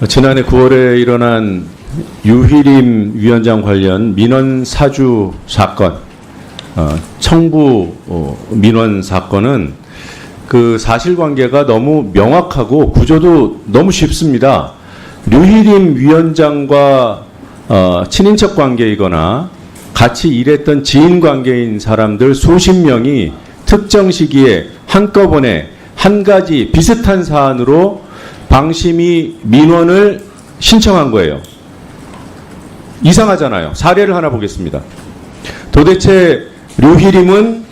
지난해 9월에 일어난 유희림 위원장 관련 민원 사주 사건, 청부 민원 사건은 그 사실관계가 너무 명확하고 구조도 너무 쉽습니다. 유희림 위원장과 친인척 관계이거나 같이 일했던 지인 관계인 사람들 수십 명이 특정 시기에 한꺼번에 한 가지 비슷한 사안으로 방심위 민원을 신청한 거예요. 이상하잖아요. 사례를 하나 보겠습니다. 도대체 류희림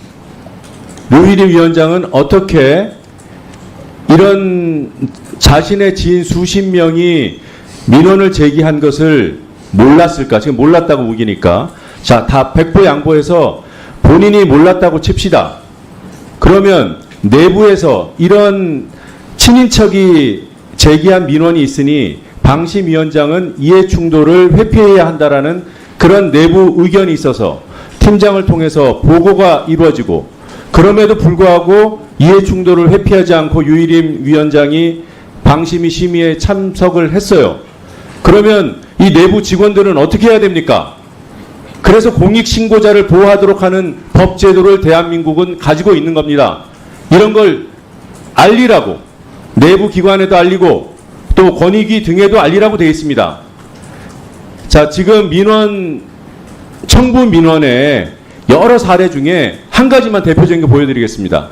위원장은 어떻게 이런 자신의 지인 수십 명이 민원을 제기한 것을 몰랐을까? 지금 몰랐다고 우기니까. 자, 다 백보 양보해서 본인이 몰랐다고 칩시다. 그러면 내부에서 이런 친인척이 제기한 민원이 있으니 방심위원장은 이해 충돌을 회피해야 한다라는 그런 내부 의견이 있어서 팀장을 통해서 보고가 이루어지고, 그럼에도 불구하고 이해 충돌을 회피하지 않고 유희림 위원장이 방심위 심의에 참석을 했어요. 그러면 이 내부 직원들은 어떻게 해야 됩니까? 그래서 공익신고자를 보호하도록 하는 법 제도를 대한민국은 가지고 있는 겁니다. 이런 걸 알리라고, 내부 기관에도 알리고 또 권익위 등에도 알리라고 되어 있습니다. 자, 지금 청부 민원의 여러 사례 중에 한 가지만 대표적인 거 보여드리겠습니다.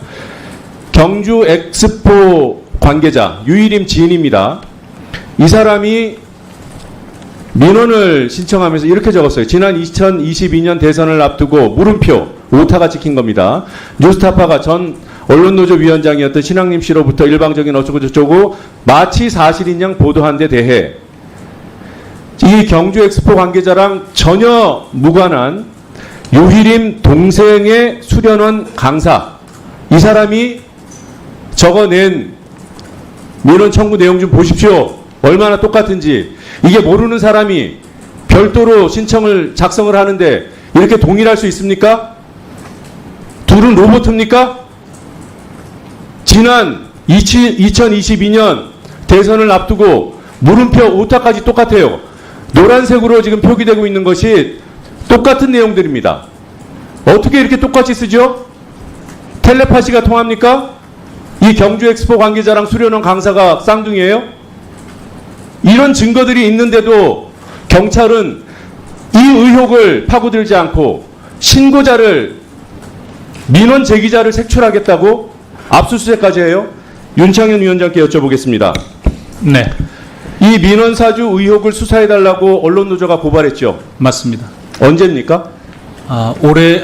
경주 엑스포 관계자 유희림 지인입니다. 이 사람이 민원을 신청하면서 이렇게 적었어요. 지난 2022년 대선을 앞두고 물음표, 오타가 찍힌 겁니다. 뉴스타파가 전 언론노조 위원장이었던 신학림 씨로부터 일방적인 어쩌고저쩌고 마치 사실인 양 보도한 데 대해 이 경주 엑스포 관계자랑 전혀 무관한 유희림 동생의 수련원 강사, 이 사람이 적어낸 민원 청구 내용 좀 보십시오. 얼마나 똑같은지. 이게 모르는 사람이 별도로 신청을 작성을 하는데 이렇게 동일할 수 있습니까? 둘은 로봇입니까? 지난 2022년 대선을 앞두고 물음표 오타까지 똑같아요. 노란색으로 지금 표기되고 있는 것이 똑같은 내용들입니다. 어떻게 이렇게 똑같이 쓰죠? 텔레파시가 통합니까? 이 경주 엑스포 관계자랑 수련원 강사가 쌍둥이에요? 이런 증거들이 있는데도 경찰은 이 의혹을 파고들지 않고 신고자를, 민원 제기자를 색출하겠다고 압수수색까지 해요? 윤창현 위원장께 여쭤보겠습니다. 네. 이 민원 사주 의혹을 수사해달라고 언론노조가 고발했죠? 맞습니다. 언제입니까? 올해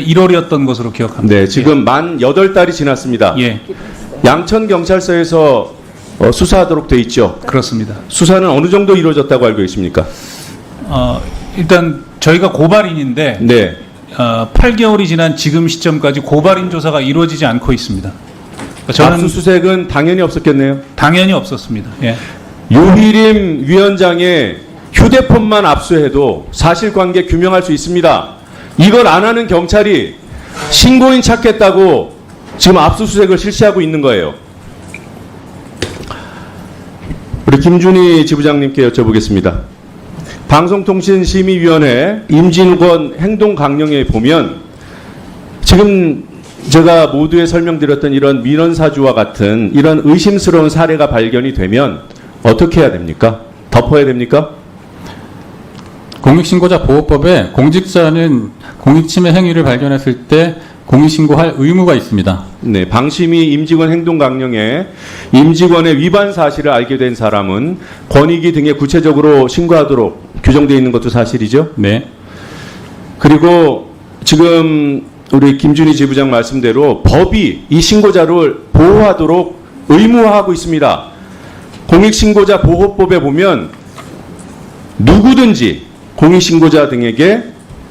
1월이었던 것으로 기억합니다. 네, 지금 만 8달이 지났습니다. 예, 양천경찰서에서 수사하도록 돼 있죠? 그렇습니다. 수사는 어느 정도 이루어졌다고 알고 있습니까? 일단 저희가 고발인인데 네. 8개월이 지난 지금 시점까지 고발인 조사가 이루어지지 않고 있습니다. 저는 압수수색은 당연히 없었겠네요. 당연히 없었습니다. 예. 유희림 위원장의 휴대폰만 압수해도 사실관계 규명할 수 있습니다. 이걸 안 하는 경찰이 신고인 찾겠다고 지금 압수수색을 실시하고 있는 거예요. 우리 김준희 지부장님께 여쭤보겠습니다. 방송통신심의위원회 임진권 행동강령에 보면 지금 제가 모두에 설명드렸던 이런 민원사주와 같은 이런 의심스러운 사례가 발견이 되면 어떻게 해야 됩니까? 덮어야 됩니까? 공익신고자 보호법에 공직자는 공익침해 행위를 발견했을 때 공익신고할 의무가 있습니다. 네, 방심위 임직원 행동강령에 임직원의 위반 사실을 알게 된 사람은 권익위 등에 구체적으로 신고하도록 규정되어 있는 것도 사실이죠? 네. 그리고 지금 우리 김준희 지부장 말씀대로 법이 이 신고자를 보호하도록 의무화하고 있습니다. 공익신고자 보호법에 보면 누구든지 공익신고자 등에게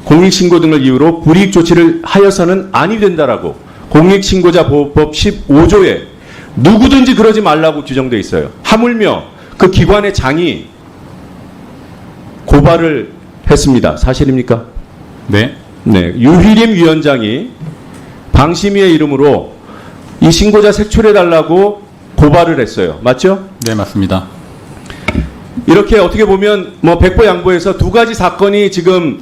공익신고 등을 이유로 불이익 조치를 하여서는 아니 된다라고 공익신고자 보호법 15조에 누구든지 그러지 말라고 규정되어 있어요. 하물며 그 기관의 장이 고발을 했습니다. 사실입니까? 네. 네, 유희림 위원장이 방심위의 이름으로 이 신고자 색출해달라고 고발을 했어요. 맞죠? 네, 맞습니다. 이렇게 어떻게 보면 뭐 백보양보해서 두 가지 사건이 지금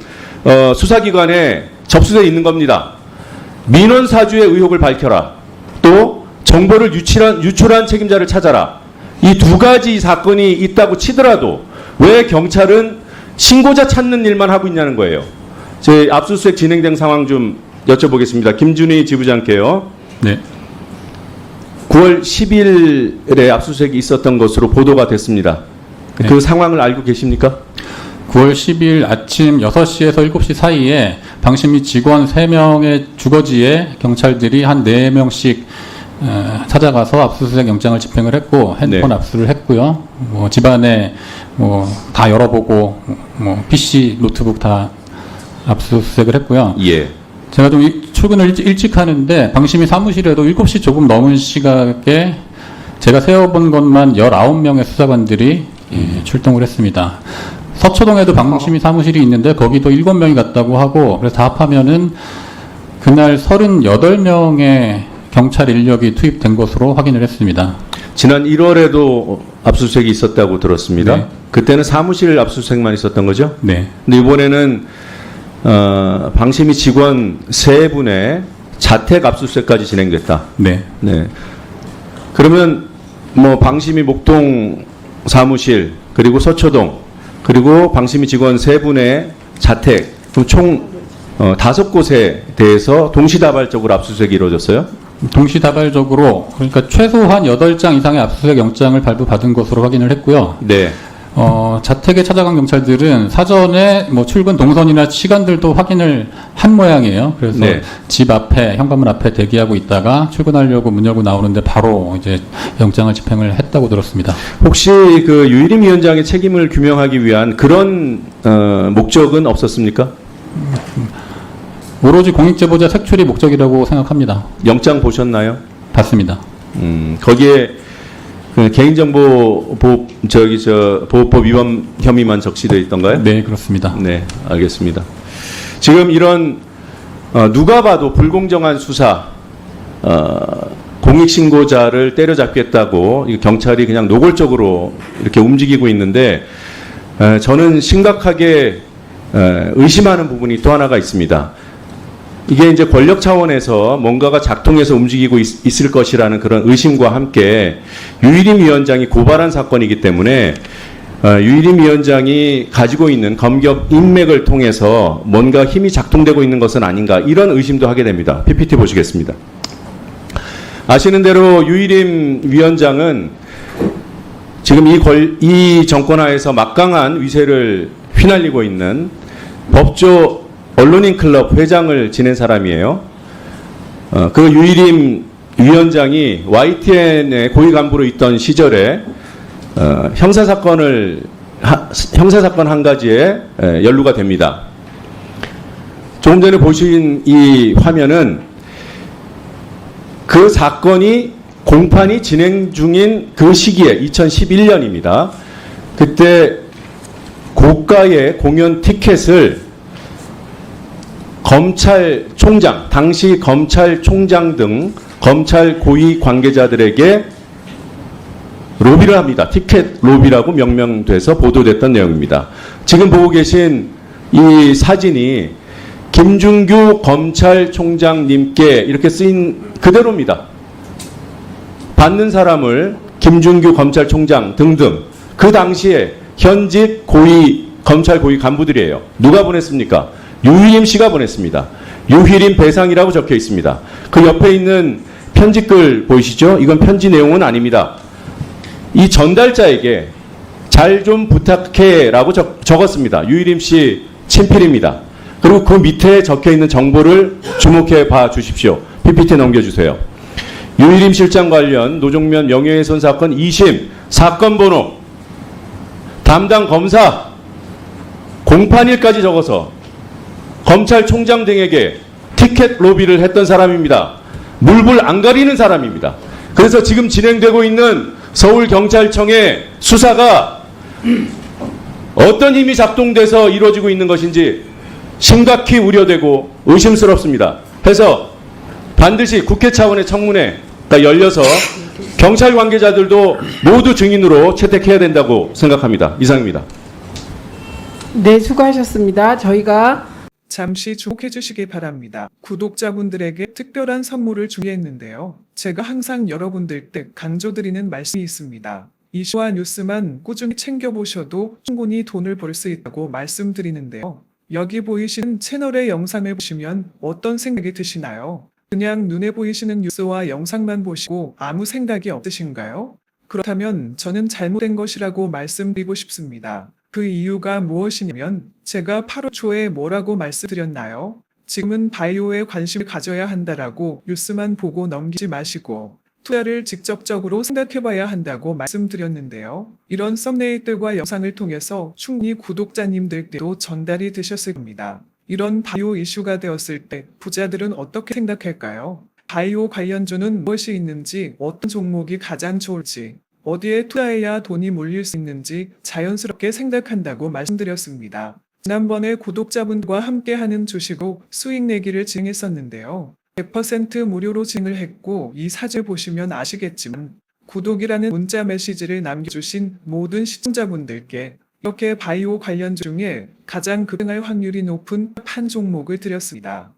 수사기관에 접수되어 있는 겁니다. 민원 사주의 의혹을 밝혀라. 또 정보를 유출한 책임자를 찾아라. 이 두 가지 사건이 있다고 치더라도 왜 경찰은 신고자 찾는 일만 하고 있냐는 거예요. 제 압수수색 진행된 상황 좀 여쭤보겠습니다. 김준희 지부장께요. 네. 9월 10일에 압수수색이 있었던 것으로 보도가 됐습니다. 네. 그 상황을 알고 계십니까? 9월 10일 아침 6시에서 7시 사이에 방심위 직원 3명의 주거지에 경찰들이 한 4명씩 찾아가서 압수수색 영장을 집행을 했고 핸드폰 네. 압수를 했고요. 뭐 집안에 뭐 다 열어보고 뭐 PC, 노트북 다 압수수색을 했고요. 예. 제가 좀 출근을 일찍 하는데 방심위 사무실에도 7시 조금 넘은 시각에 제가 세어본 것만 19명의 수사관들이 출동을 했습니다. 서초동에도 방심위 사무실이 있는데 거기도 7명이 갔다고 하고 그래서 다 합하면은 그날 38명의 경찰 인력이 투입된 것으로 확인을 했습니다. 지난 1월에도 압수수색이 있었다고 들었습니다. 네. 그때는 사무실 압수수색만 있었던 거죠? 네. 근데 이번에는 방심위 직원 3분의 자택 압수수색까지 진행됐다. 네. 네. 그러면 뭐 방심위 목동 사무실 그리고 서초동 그리고 방심위 직원 3분의 자택 총 5곳에 대해서 동시다발적으로 압수수색이 이루어졌어요? 동시다발적으로 그러니까 최소한 8장 이상의 압수수색 영장을 발부받은 것으로 확인을 했고요. 네. 자택에 찾아간 경찰들은 사전에 뭐 출근 동선이나 시간들도 확인을 한 모양이에요. 그래서 네. 집 앞에 현관문 앞에 대기하고 있다가 출근하려고 문 열고 나오는데 바로 이제 영장을 집행을 했다고 들었습니다. 혹시 그 유일임 위원장의 책임을 규명하기 위한 그런 목적은 없었습니까? 오로지 공익제보자 색출이 목적이라고 생각합니다. 영장 보셨나요? 봤습니다. 거기에 그 개인정보 보호법 위반 혐의만 적시되어 있던가요? 네, 그렇습니다. 네, 알겠습니다. 지금 이런 누가 봐도 불공정한 수사, 공익신고자를 때려잡겠다고 경찰이 그냥 노골적으로 이렇게 움직이고 있는데 저는 심각하게 의심하는 부분이 또 하나가 있습니다. 이게 이제 권력 차원에서 뭔가가 작동해서 움직이고 있을 것이라는 그런 의심과 함께 유일임 위원장이 고발한 사건이기 때문에 유일임 위원장이 가지고 있는 검경 인맥을 통해서 뭔가 힘이 작동되고 있는 것은 아닌가 이런 의심도 하게 됩니다. PPT 보시겠습니다. 아시는 대로 유일임 위원장은 지금 이 정권 하에서 막강한 위세를 휘날리고 있는 법조 언론인 클럽 회장을 지낸 사람이에요. 그 유일임 위원장이 YTN의 고위 간부로 있던 시절에 형사사건 한 가지에 연루가 됩니다. 조금 전에 보신 이 화면은 그 사건이 공판이 진행 중인 그 시기에 2011년입니다. 그때 고가의 공연 티켓을 검찰총장, 당시 검찰총장 등 검찰 고위 관계자들에게 로비를 합니다. 티켓 로비라고 명명돼서 보도됐던 내용입니다. 지금 보고 계신 이 사진이 김준규 검찰총장님께 이렇게 쓰인 그대로입니다. 받는 사람을 김준규 검찰총장 등등 그 당시에 현직 검찰 고위 간부들이에요. 누가 보냈습니까? 유희림 씨가 보냈습니다. 유희림 배상이라고 적혀 있습니다. 그 옆에 있는 편지글 보이시죠? 이건 편지 내용은 아닙니다. 이 전달자에게 잘 좀 부탁해라고 적었습니다. 유희림 씨 친필입니다. 그리고 그 밑에 적혀 있는 정보를 주목해 봐 주십시오. PPT 넘겨주세요. 유희림 실장 관련 노종면 명예훼손 사건 2심 사건 번호 담당 검사 공판일까지 적어서 검찰총장 등에게 티켓 로비를 했던 사람입니다. 물불 안 가리는 사람입니다. 그래서 지금 진행되고 있는 서울경찰청의 수사가 어떤 힘이 작동돼서 이루어지고 있는 것인지 심각히 우려되고 의심스럽습니다. 그래서 반드시 국회 차원의 청문회가 열려서 경찰 관계자들도 모두 증인으로 채택해야 된다고 생각합니다. 이상입니다. 네, 수고하셨습니다. 저희가 잠시 주목해 주시기 바랍니다. 구독자분들에게 특별한 선물을 준비했는데요. 제가 항상 여러분들께 강조드리는 말씀이 있습니다. 이슈와 뉴스만 꾸준히 챙겨보셔도 충분히 돈을 벌 수 있다고 말씀드리는데요. 여기 보이시는 채널의 영상을 보시면 어떤 생각이 드시나요? 그냥 눈에 보이시는 뉴스와 영상만 보시고 아무 생각이 없으신가요? 그렇다면 저는 잘못된 것이라고 말씀드리고 싶습니다. 그 이유가 무엇이냐면 제가 8월 초에 뭐라고 말씀드렸나요? 지금은 바이오에 관심을 가져야 한다라고 뉴스만 보고 넘기지 마시고 투자를 직접적으로 생각해봐야 한다고 말씀드렸는데요. 이런 썸네일들과 영상을 통해서 충분히 구독자님들께도 전달이 되셨을 겁니다. 이런 바이오 이슈가 되었을 때 부자들은 어떻게 생각할까요? 바이오 관련주는 무엇이 있는지, 어떤 종목이 가장 좋을지, 어디에 투자해야 돈이 몰릴 수 있는지 자연스럽게 생각한다고 말씀드렸습니다. 지난번에 구독자분과 함께하는 주식으로 수익 내기를 진행했었는데요. 100% 무료로 진행을 했고 이 사진을 보시면 아시겠지만 구독이라는 문자 메시지를 남겨주신 모든 시청자분들께 이렇게 바이오 관련주 중에 가장 급등할 확률이 높은 한 종목을 드렸습니다.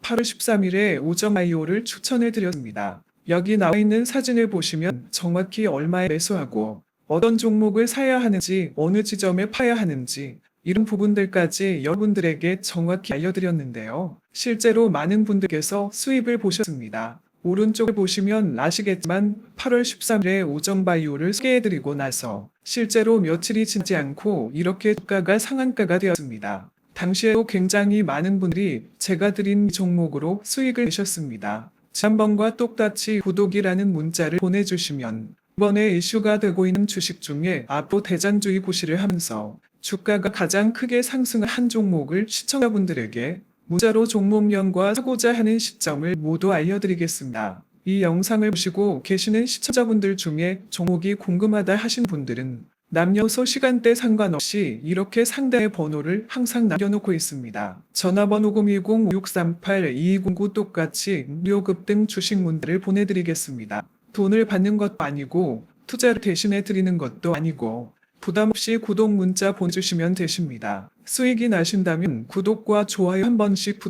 8월 13일에 오정 바이오를 추천해 드렸습니다. 여기 나와 있는 사진을 보시면 정확히 얼마에 매수하고 어떤 종목을 사야 하는지 어느 지점에 파야 하는지 이런 부분들까지 여러분들에게 정확히 알려드렸는데요. 실제로 많은 분들께서 수입을 보셨습니다. 오른쪽을 보시면 아시겠지만 8월 13일에 오정바이오를 소개해드리고 나서 실제로 며칠이 지나지 않고 이렇게 주가가 상한가가 되었습니다. 당시에도 굉장히 많은 분들이 제가 드린 종목으로 수익을 내셨습니다. 지난번과 똑같이 구독이라는 문자를 보내주시면 이번에 이슈가 되고 있는 주식 중에 앞으로 대장주의 고시를 하면서 주가가 가장 크게 상승한 한 종목을 시청자분들에게 문자로 종목명과 사고자 하는 시점을 모두 알려드리겠습니다. 이 영상을 보시고 계시는 시청자분들 중에 종목이 궁금하다 하신 분들은 남녀소 시간대 상관없이 이렇게 상단의 번호를 항상 남겨놓고 있습니다. 전화번호 010-5638-2209 똑같이 무료 급등 주식 문자를 보내드리겠습니다. 돈을 받는 것도 아니고 투자를 대신해 드리는 것도 아니고 부담없이 구독 문자 보내주시면 되십니다. 수익이 나신다면 구독과 좋아요 한 번씩